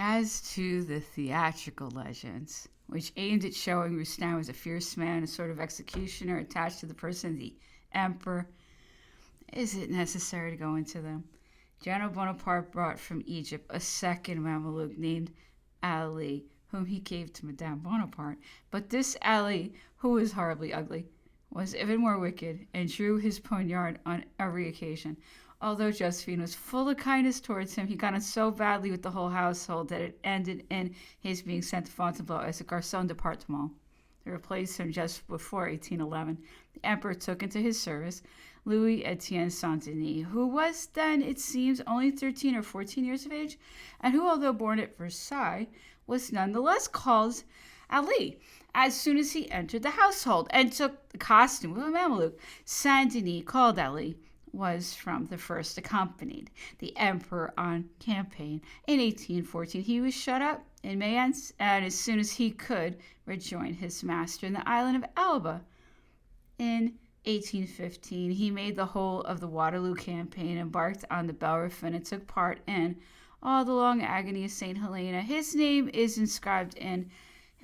As to the theatrical legends, which aimed at showing Roustan as a fierce man, a sort of executioner attached to the person of the emperor, is it necessary to go into them? General Bonaparte brought from Egypt a second Mameluke named Ali, whom he gave to Madame Bonaparte. But this Ali, who was horribly ugly, was even more wicked and drew his poniard on every occasion. Although Josephine was full of kindness towards him, he got on so badly with the whole household that it ended in his being sent to Fontainebleau as a garçon d'appartement. To replace him just before 1811, the emperor took into his service Louis Etienne Saint Denis, who was then, it seems, only 13 or 14 years of age, and who, although born at Versailles, was nonetheless called Ali as soon as he entered the household and took the costume of a Mameluke. Saint Denis, called Ali, was from the first accompanied the emperor on campaign. In 1814, he was shut up in Mayence, and as soon as he could, rejoined his master in the island of Elba. In 1815, he made the whole of the Waterloo campaign, embarked on the Bellerophon, and took part in all the long agony of St. Helena. His name is inscribed in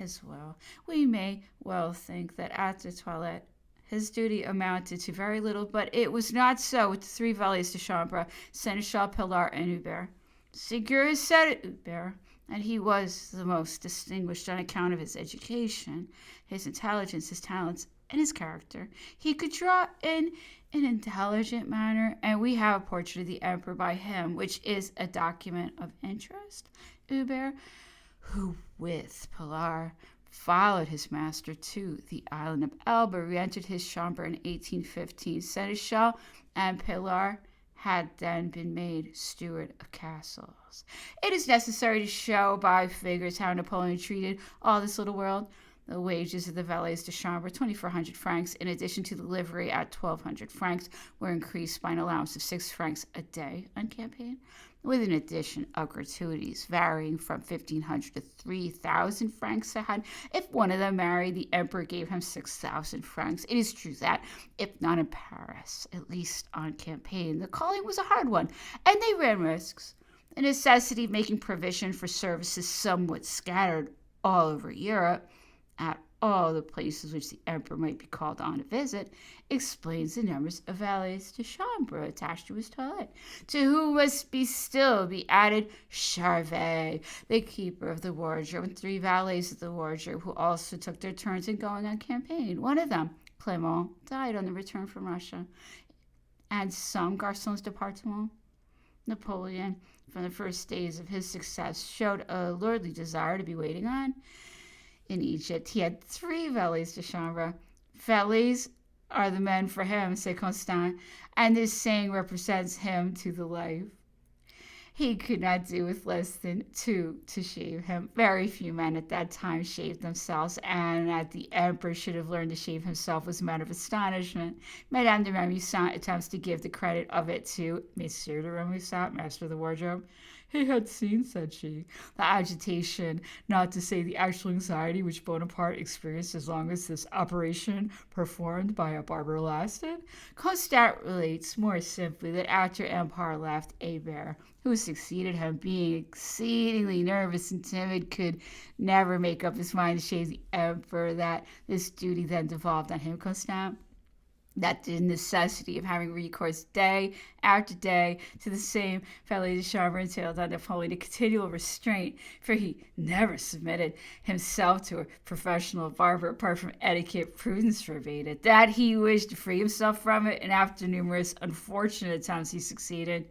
as well. We may well think that at the toilette his duty amounted to very little, but it was not so with the three valets de chambre, Seneschal, Pilar, and Hubert. Ségur said it, Hubert, and he was the most distinguished on account of his education, his intelligence, his talents, and his character. He could draw in an intelligent manner, and we have a portrait of the emperor by him, which is a document of interest. Hubert, who with Pilar followed his master to the island of Elba, re-entered his chamber in 1815. Seneschal and Pilar had then been made steward of castles. It is necessary to show by figures how Napoleon treated all this little world. The wages of the valets de chambre, 2,400 francs, in addition to the livery at 1,200 francs, were increased by an allowance of 6 francs a day on campaign, with an addition of gratuities varying from 1,500 to 3,000 francs a head. If one of them married, the emperor gave him 6,000 francs. It is true that, if not in Paris, at least on campaign, the calling was a hard one, and they ran risks. The necessity of making provision for services somewhat scattered all over Europe, at all the places which the emperor might be called on to visit, explains the numbers of valets de chambre attached to his toilet, to whom must still be added Charvet, the keeper of the wardrobe, and 3 valets of the wardrobe, who also took their turns in going on campaign. One of them, Clement, died on the return from Russia, and some garçons d'appartement. Napoleon, from the first days of his success, showed a lordly desire to be waiting on. In Egypt, he had 3 valets de chambre. Valets are the men for him, said Constant, and this saying represents him to the life. He could not do with less than 2 to shave him. Very few men at that time shaved themselves, and that the emperor should have learned to shave himself was a matter of astonishment. Madame de Remusat attempts to give the credit of it to Monsieur de Remusat, master of the wardrobe. He had seen, said she, the agitation, not to say the actual anxiety, which Bonaparte experienced as long as this operation performed by a barber lasted. Constant relates more simply that after Empire left, Hébert, who succeeded him, being exceedingly nervous and timid, could never make up his mind to shave the emperor, that this duty then devolved on him. Constant, that the necessity of having recourse day after day to the same valet de chambre entailed on Napoleon a continual restraint, for he never submitted himself to a professional barber apart from etiquette. Prudence forbade it. That he wished to free himself from it, and after numerous unfortunate attempts he succeeded.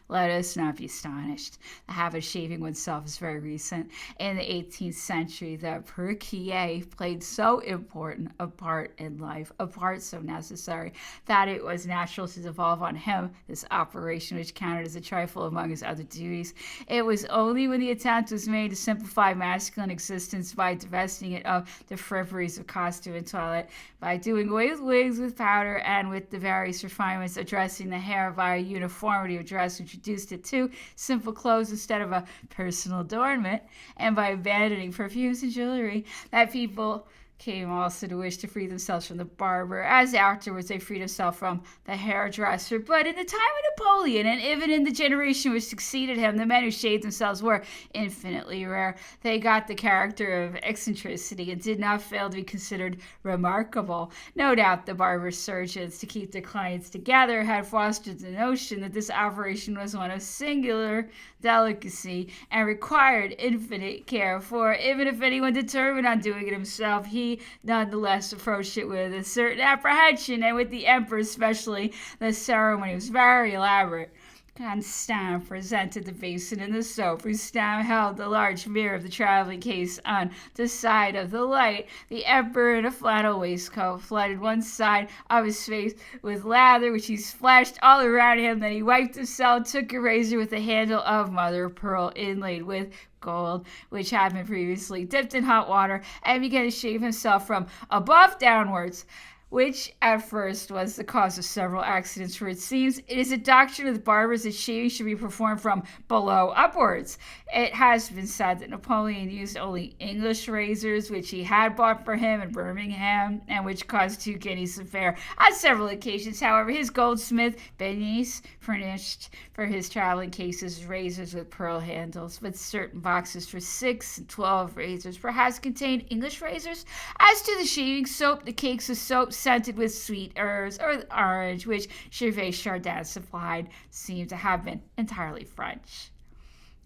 Let us not be astonished. The habit of shaving oneself is very recent. In the 18th century, the perruquier played so important a part in life, a part so necessary, that it was natural to devolve on him this operation, which counted as a trifle among his other duties. It was only when the attempt was made to simplify masculine existence by divesting it of the fripperies of costume and toilet, by doing away with wigs, with powder, and with the various refinements of dressing the hair by a uniformity of dress which reduced it to simple clothes instead of a personal adornment, and by abandoning perfumes and jewelry, that people came also to wish to free themselves from the barber, as afterwards they freed themselves from the hairdresser. But in the time of Napoleon, and even in the generation which succeeded him, the men who shaved themselves were infinitely rare. They got the character of eccentricity and did not fail to be considered remarkable. No doubt the barber surgeons, to keep their clients together, had fostered the notion that this operation was one of singular delicacy and required infinite care, for even if anyone determined on doing it himself, he nonetheless approached it with a certain apprehension, and with the emperor especially, the ceremony was very elaborate. Constant presented the basin and the soap. Roustan held the large mirror of the traveling case on the side of the light. The emperor, in a flannel waistcoat, flooded one side of his face with lather, which he splashed all around him. Then he wiped himself, took a razor with a handle of mother of pearl inlaid with gold, which had been previously dipped in hot water, and began to shave himself from above downwards, which at first was the cause of several accidents, for it seems it is a doctrine of the barbers that shaving should be performed from below upwards. It has been said that Napoleon used only English razors, which he had bought for him in Birmingham, and which cost 2 guineas a pair. On several occasions, however, his goldsmith, Bernice, furnished for his traveling cases razors with pearl handles, but certain boxes for 6 and 12 razors perhaps contained English razors. As to the shaving soap, the cakes of soap scented with sweet herbs or orange, which Gervais Chardin supplied, seem to have been entirely French.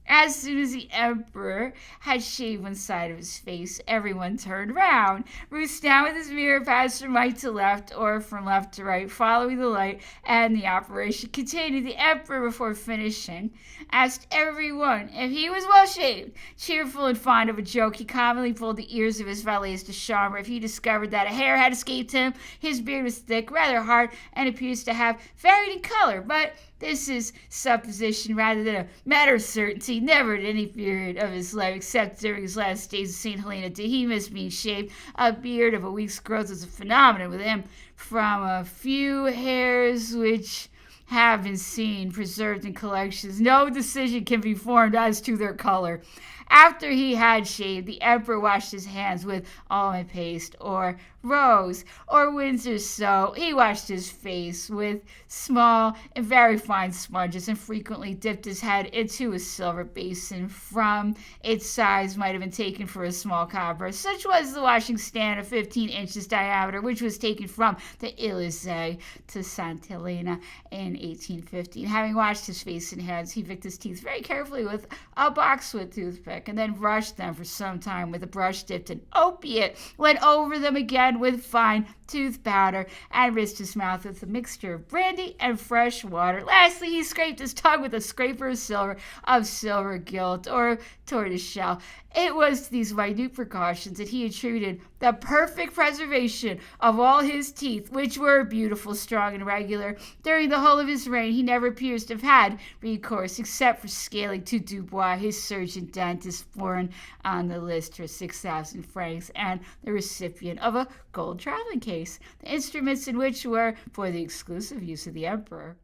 As soon as the emperor had shaved one side of his face, everyone turned round. Roustan, with his mirror, passed from right to left or from left to right, following the light, and the operation continued. The emperor, before finishing, asked everyone if he was well shaved. Cheerful and fond of a joke, he commonly pulled the ears of his valets de chambre if he discovered that a hair had escaped him. His beard was thick, rather hard, and appears to have varied in color, but this is supposition rather than a matter of certainty. Never at any period of his life, except during his last days of St. Helena, did he miss being shaved. A beard of a week's growth was a phenomenon with him. From a few hairs which have been seen preserved in collections, no decision can be formed as to their color. After he had shaved, the emperor washed his hands with almond paste or rose or Windsor soap. He washed his face with small and very fine sponges, and frequently dipped his head into a silver basin. From its size might have been taken for a small copper. Such was the washing stand of 15 inches diameter, which was taken from the Élysée to St. Helena in 1815. Having washed his face and hands, he picked his teeth very carefully with a boxwood toothpick, and then brushed them for some time with a brush dipped in opiate, went over them again with fine tooth powder, and rinsed his mouth with a mixture of brandy and fresh water. Lastly, he scraped his tongue with a scraper of silver gilt or tortoiseshell. It was to these minute precautions that he attributed the perfect preservation of all his teeth, which were beautiful, strong, and regular. During the whole of his reign, he never appears to have had recourse, except for scaling to Dubois, his surgeon dentist, born on the list for 6,000 francs, and the recipient of a gold traveling case, the instruments in which were for the exclusive use of the emperor.